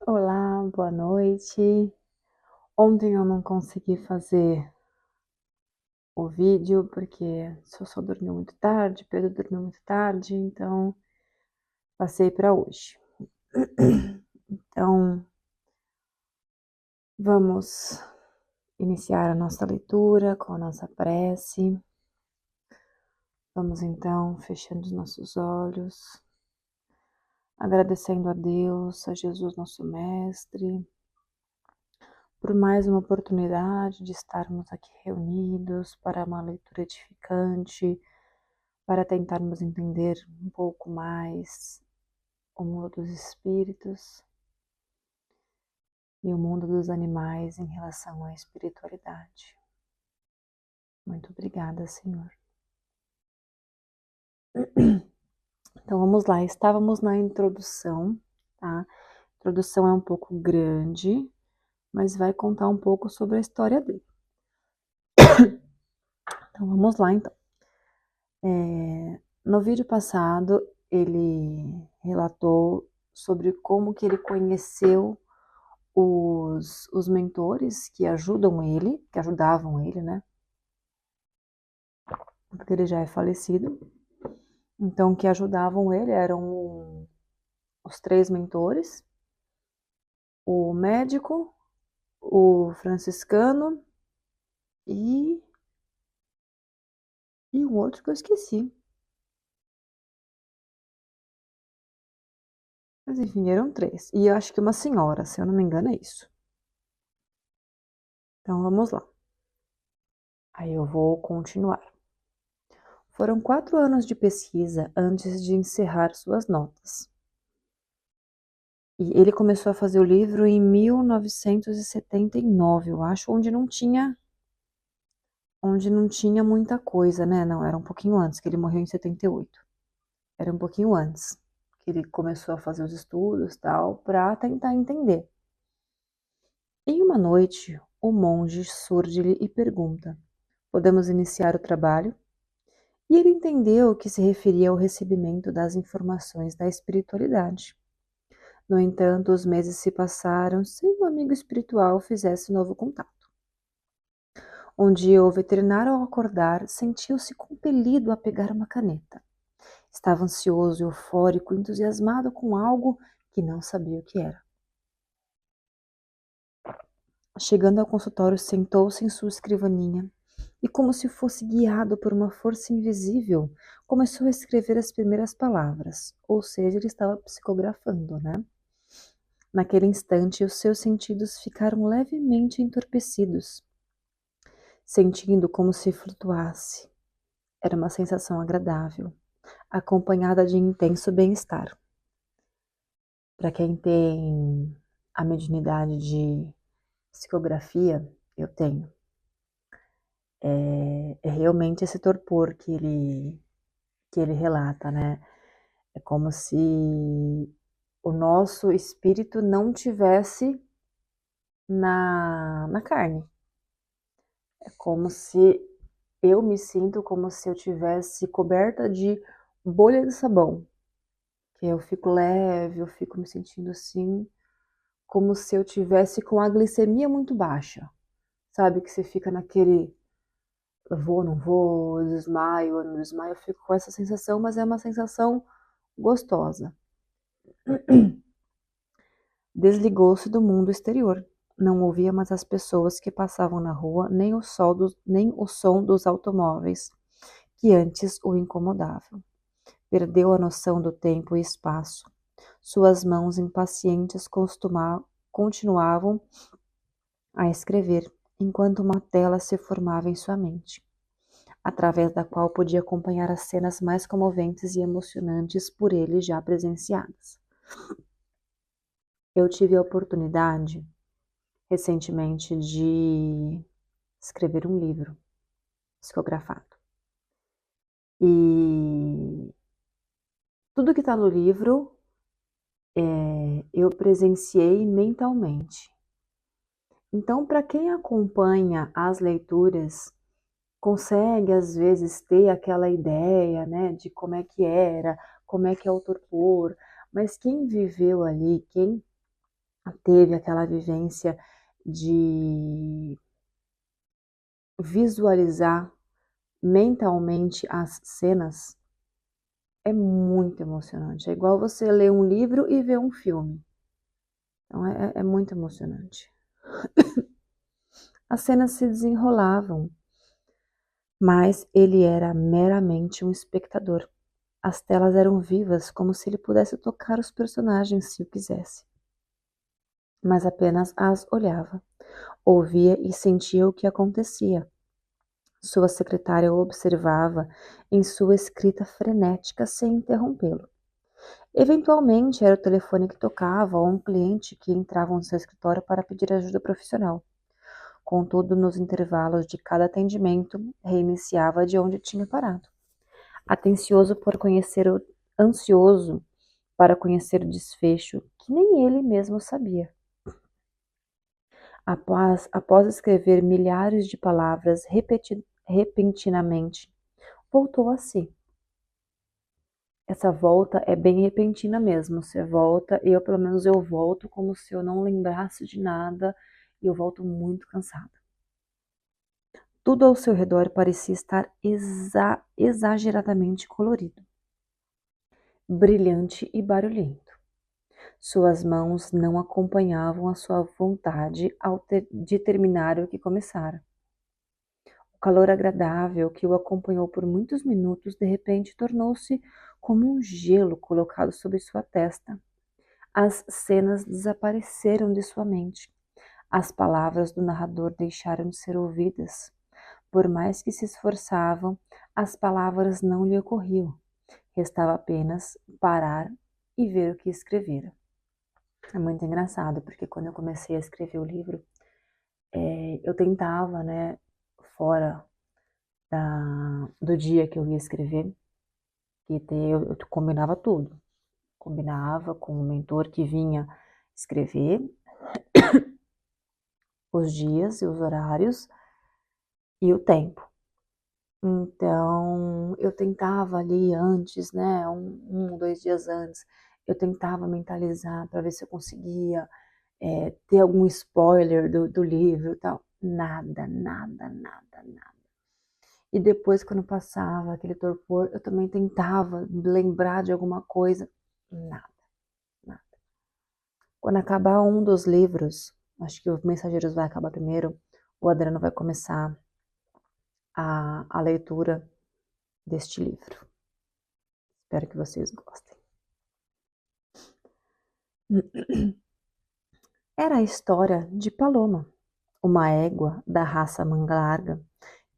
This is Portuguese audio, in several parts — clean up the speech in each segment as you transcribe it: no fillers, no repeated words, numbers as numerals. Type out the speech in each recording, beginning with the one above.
Olá, boa noite. Ontem eu não consegui fazer o vídeo porque Sossô dormiu muito tarde, Pedro dormiu muito tarde, então passei para hoje. Então, vamos iniciar a nossa leitura com a nossa prece. Vamos então fechando os nossos olhos, agradecendo a Deus, a Jesus, nosso Mestre, por mais uma oportunidade de estarmos aqui reunidos para uma leitura edificante, para tentarmos entender um pouco mais o mundo dos espíritos e o mundo dos animais em relação à espiritualidade. Muito obrigada, Senhor. Então vamos lá, estávamos na introdução, tá? A introdução é um pouco grande, mas vai contar um pouco sobre a história dele. Então vamos lá, então. No vídeo passado, ele relatou sobre como que ele conheceu os mentores que ajudam ele, que ajudavam ele, né? Porque ele já é falecido. Então, que ajudavam ele eram os 3 mentores, o médico, o franciscano e um outro que eu esqueci. Mas enfim, eram 3. E eu acho que uma senhora, se eu não me engano, é isso. Então vamos lá. Aí eu vou continuar. Foram 4 anos de pesquisa antes de encerrar suas notas. E ele começou a fazer o livro em 1979, eu acho, onde não tinha muita coisa, né? Não, era um pouquinho antes, que ele morreu em 78. Era um pouquinho antes que ele começou a fazer os estudos, tal, para tentar entender. Em uma noite, o monge surge-lhe e pergunta: "Podemos iniciar o trabalho?" E ele entendeu que se referia ao recebimento das informações da espiritualidade. No entanto, os meses se passaram sem o amigo espiritual fizesse novo contato. Um dia, o veterinário, ao acordar, sentiu-se compelido a pegar uma caneta. Estava ansioso, eufórico, entusiasmado com algo que não sabia o que era. Chegando ao consultório, sentou-se em sua escrivaninha e, como se fosse guiado por uma força invisível, começou a escrever as primeiras palavras, ou seja, ele estava psicografando, né? Naquele instante, os seus sentidos ficaram levemente entorpecidos, sentindo como se flutuasse. Era uma sensação agradável, acompanhada de intenso bem-estar. Para quem tem a mediunidade de psicografia, eu tenho. É realmente esse torpor que ele relata, né? É como se o nosso espírito não tivesse na carne. É como se eu me sinto como se eu tivesse coberta de bolha de sabão. Que eu fico leve, eu fico me sentindo assim, como se eu tivesse com a glicemia muito baixa. Sabe que você fica naquele eu vou, não vou, eu desmaio, eu não desmaio, eu fico com essa sensação, mas é uma sensação gostosa. Desligou-se do mundo exterior. Não ouvia mais as pessoas que passavam na rua, nem o som dos automóveis, que antes o incomodavam. Perdeu a noção do tempo e espaço. Suas mãos impacientes continuavam a escrever, enquanto uma tela se formava em sua mente, através da qual podia acompanhar as cenas mais comoventes e emocionantes por ele já presenciadas. Eu tive a oportunidade, recentemente, de escrever um livro psicografado. E tudo que está no livro eu presenciei mentalmente. Então, para quem acompanha as leituras, consegue às vezes ter aquela ideia, né, de como é que era, como é que é o torpor, mas quem viveu ali, quem teve aquela vivência de visualizar mentalmente as cenas, é muito emocionante. É igual você ler um livro e ver um filme. Então é muito emocionante. As cenas se desenrolavam, mas ele era meramente um espectador. As telas eram vivas, como se ele pudesse tocar os personagens se o quisesse. Mas apenas as olhava, ouvia e sentia o que acontecia. Sua secretária o observava em sua escrita frenética sem interrompê-lo. Eventualmente era o telefone que tocava ou um cliente que entrava no seu escritório para pedir ajuda profissional. Contudo, nos intervalos de cada atendimento, reiniciava de onde tinha parado. Atencioso por conhecer o ansioso para conhecer o desfecho que nem ele mesmo sabia. Após escrever milhares de palavras repentinamente, voltou a si. Essa volta é bem repentina mesmo. Você volta, pelo menos eu volto como se eu não lembrasse de nada e eu volto muito cansada. Tudo ao seu redor parecia estar exageradamente colorido, brilhante e barulhento. Suas mãos não acompanhavam a sua vontade de terminar o que começara. O calor agradável que o acompanhou por muitos minutos de repente tornou-se como um gelo colocado sobre sua testa. As cenas desapareceram de sua mente. As palavras do narrador deixaram de ser ouvidas. Por mais que se esforçavam, as palavras não lhe ocorriam. Restava apenas parar e ver o que escrevera. É muito engraçado, porque quando eu comecei a escrever o livro, eu tentava, né, fora do dia que eu ia escrever, eu combinava tudo. Combinava com o mentor que vinha escrever os dias e os horários e o tempo. Então, eu tentava ali antes, né, 2 dias antes, eu tentava mentalizar para ver se eu conseguia ter algum spoiler do livro e tal. Nada, nada, nada, nada. E depois, quando passava aquele torpor, eu também tentava lembrar de alguma coisa. Nada, nada. Quando acabar um dos livros, acho que o Mensageiros vai acabar primeiro, o Adriano vai começar a leitura deste livro. Espero que vocês gostem. Era a história de Paloma, uma égua da raça manga larga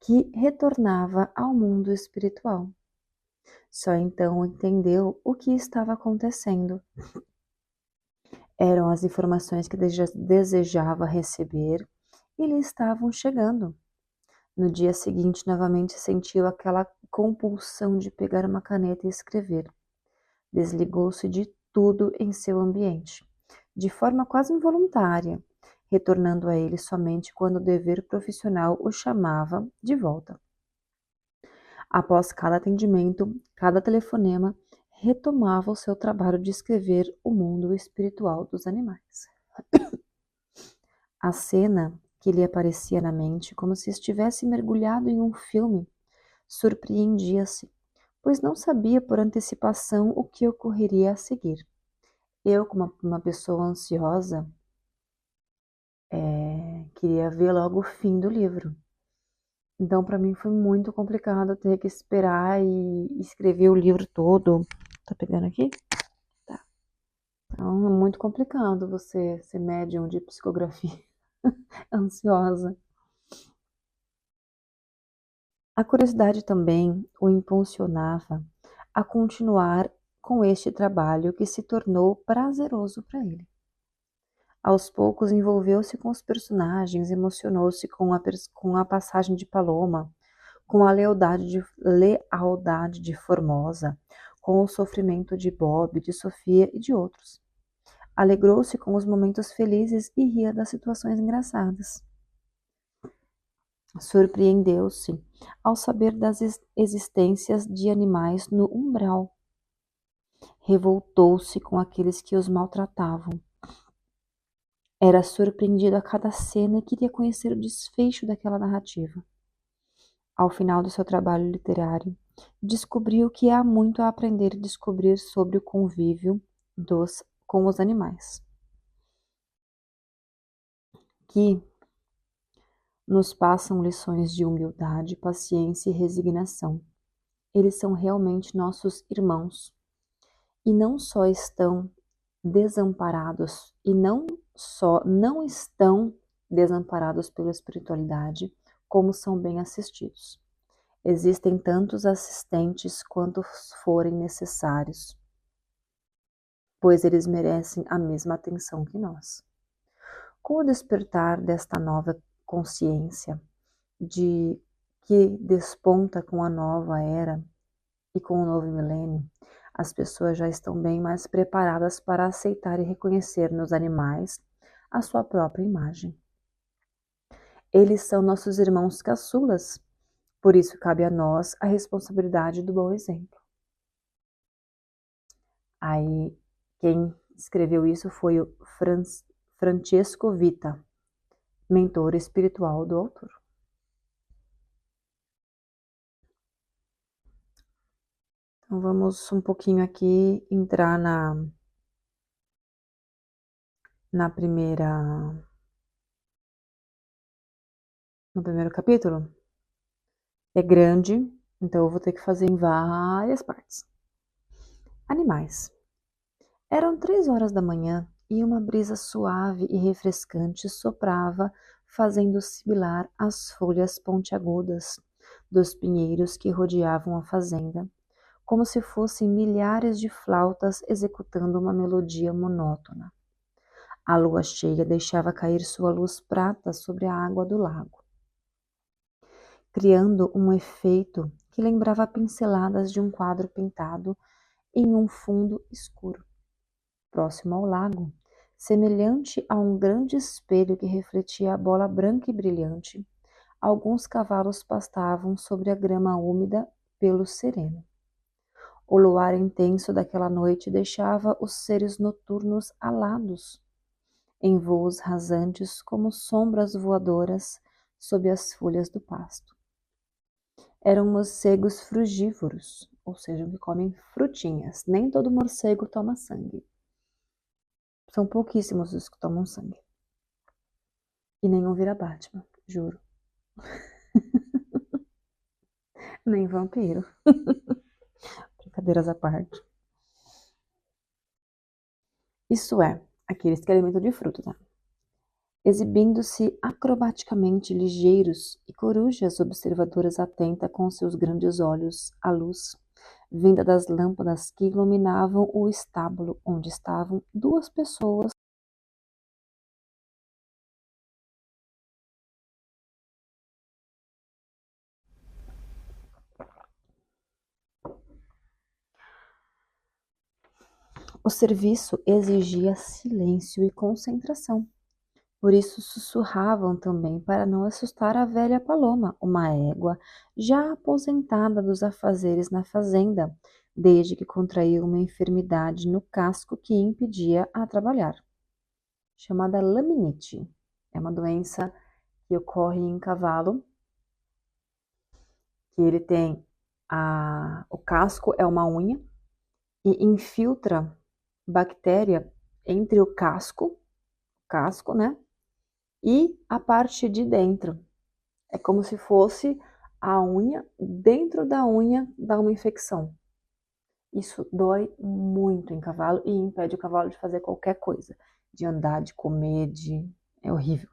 que retornava ao mundo espiritual. Só então entendeu o que estava acontecendo. Eram as informações que desejava receber e lhe estavam chegando. No dia seguinte, novamente sentiu aquela compulsão de pegar uma caneta e escrever. Desligou-se de tudo em seu ambiente, de forma quase involuntária, retornando a ele somente quando o dever profissional o chamava de volta. Após cada atendimento, cada telefonema, retomava o seu trabalho de escrever o mundo espiritual dos animais. A cena que lhe aparecia na mente, como se estivesse mergulhado em um filme, surpreendia-se, pois não sabia por antecipação o que ocorreria a seguir. Eu, como uma pessoa ansiosa, queria ver logo o fim do livro. Então, para mim foi muito complicado ter que esperar e escrever o livro todo. Tá pegando aqui? Tá. Então, é muito complicado você ser médium de psicografia ansiosa. A curiosidade também o impulsionava a continuar com este trabalho que se tornou prazeroso para ele. Aos poucos envolveu-se com os personagens, emocionou-se com a passagem de Paloma, com a lealdade de Formosa, com o sofrimento de Bob, de Sofia e de outros. Alegrou-se com os momentos felizes e ria das situações engraçadas. Surpreendeu-se ao saber das existências de animais no umbral. Revoltou-se com aqueles que os maltratavam. Era surpreendido a cada cena e queria conhecer o desfecho daquela narrativa. Ao final do seu trabalho literário, descobriu que há muito a aprender e descobrir sobre o convívio com os animais, que nos passam lições de humildade, paciência e resignação. Eles são realmente nossos irmãos e não só estão desamparados não estão desamparados pela espiritualidade, como são bem assistidos. Existem tantos assistentes quantos forem necessários, pois eles merecem a mesma atenção que nós. Com o despertar desta nova consciência de que desponta com a nova era e com o novo milênio, as pessoas já estão bem mais preparadas para aceitar e reconhecer nos animais a sua própria imagem. Eles são nossos irmãos caçulas, por isso cabe a nós a responsabilidade do bom exemplo. Aí, quem escreveu isso foi o Francesco Vita, mentor espiritual do autor. Então vamos um pouquinho aqui entrar no primeiro capítulo. É grande, então eu vou ter que fazer em várias partes. Animais. Eram 3 horas da manhã e uma brisa suave e refrescante soprava, fazendo sibilar as folhas pontiagudas dos pinheiros que rodeavam a fazenda, como se fossem milhares de flautas executando uma melodia monótona. A lua cheia deixava cair sua luz prata sobre a água do lago, criando um efeito que lembrava pinceladas de um quadro pintado em um fundo escuro. Próximo ao lago, semelhante a um grande espelho que refletia a bola branca e brilhante, alguns cavalos pastavam sobre a grama úmida pelo sereno. O luar intenso daquela noite deixava os seres noturnos alados, em voos rasantes como sombras voadoras sob as folhas do pasto. Eram morcegos frugívoros, ou seja, que comem frutinhas. Nem todo morcego toma sangue. São pouquíssimos os que tomam sangue. E nenhum vira Batman, juro. Nem vampiro. Brincadeiras à parte. Isso é, aqueles que alimentam de fruto, tá? Exibindo-se acrobaticamente ligeiros e corujas observadoras atentas com seus grandes olhos à luz, vinda das lâmpadas que iluminavam o estábulo onde estavam duas pessoas. O serviço exigia silêncio e concentração. Por isso sussurravam também para não assustar a velha Paloma, uma égua já aposentada dos afazeres na fazenda, desde que contraiu uma enfermidade no casco que impedia a trabalhar, chamada laminite. É uma doença que ocorre em cavalo, que ele tem o casco é uma unha e infiltra bactéria entre o casco, né? E a parte de dentro. É como se fosse a unha, dentro da unha dá uma infecção. Isso dói muito em cavalo e impede o cavalo de fazer qualquer coisa, de andar, de comer, é horrível.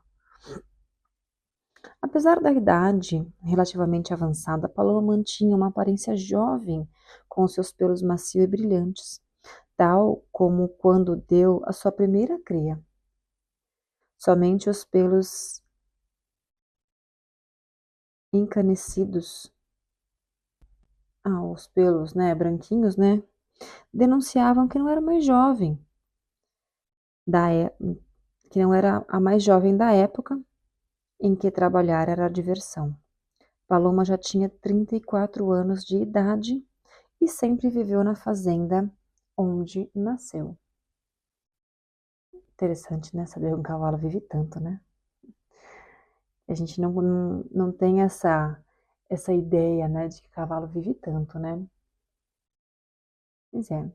Apesar da idade relativamente avançada, Paloma mantinha uma aparência jovem, com seus pelos macios e brilhantes, tal como quando deu a sua primeira cria. Somente os pelos encanecidos, os pelos, né, branquinhos, né, denunciavam que não era mais jovem, que não era a mais jovem da época em que trabalhar era diversão. Paloma já tinha 34 anos de idade e sempre viveu na fazenda onde nasceu. Interessante, né? Saber que um cavalo vive tanto, né? A gente não tem essa ideia, né, de que cavalo vive tanto, né? Pois é.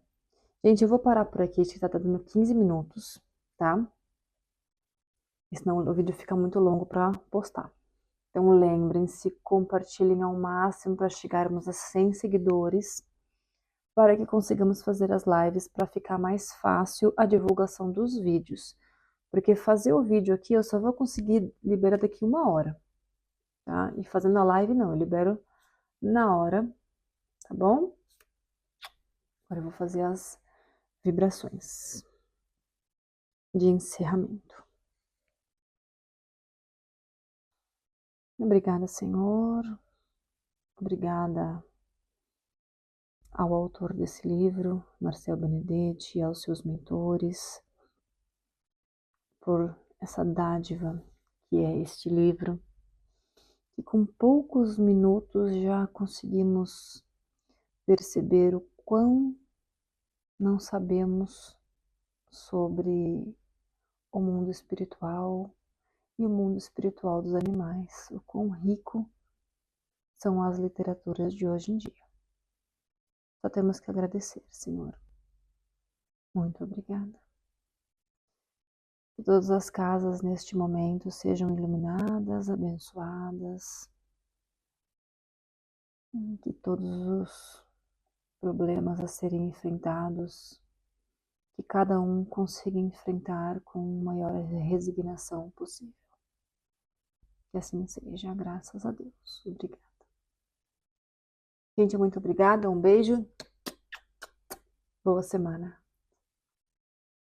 Gente, eu vou parar por aqui, acho que tá dando 15 minutos, tá? Senão o vídeo fica muito longo para postar. Então lembrem-se, compartilhem ao máximo para chegarmos a 100 seguidores, para que consigamos fazer as lives para ficar mais fácil a divulgação dos vídeos. Porque fazer o vídeo aqui eu só vou conseguir liberar daqui 1 hora, tá? E fazendo a live não, eu libero na hora, tá bom? Agora eu vou fazer as vibrações de encerramento. Obrigada, Senhor. Obrigada ao autor desse livro, Marcel Benedetti, e aos seus mentores, por essa dádiva que é este livro, e com poucos minutos já conseguimos perceber o quão não sabemos sobre o mundo espiritual e o mundo espiritual dos animais, o quão rico são as literaturas de hoje em dia. Só temos que agradecer, Senhor. Muito obrigada. Que todas as casas neste momento sejam iluminadas, abençoadas, que todos os problemas a serem enfrentados, que cada um consiga enfrentar com maior resignação possível. Que assim seja, graças a Deus. Obrigada. Gente, muito obrigada, um beijo, boa semana.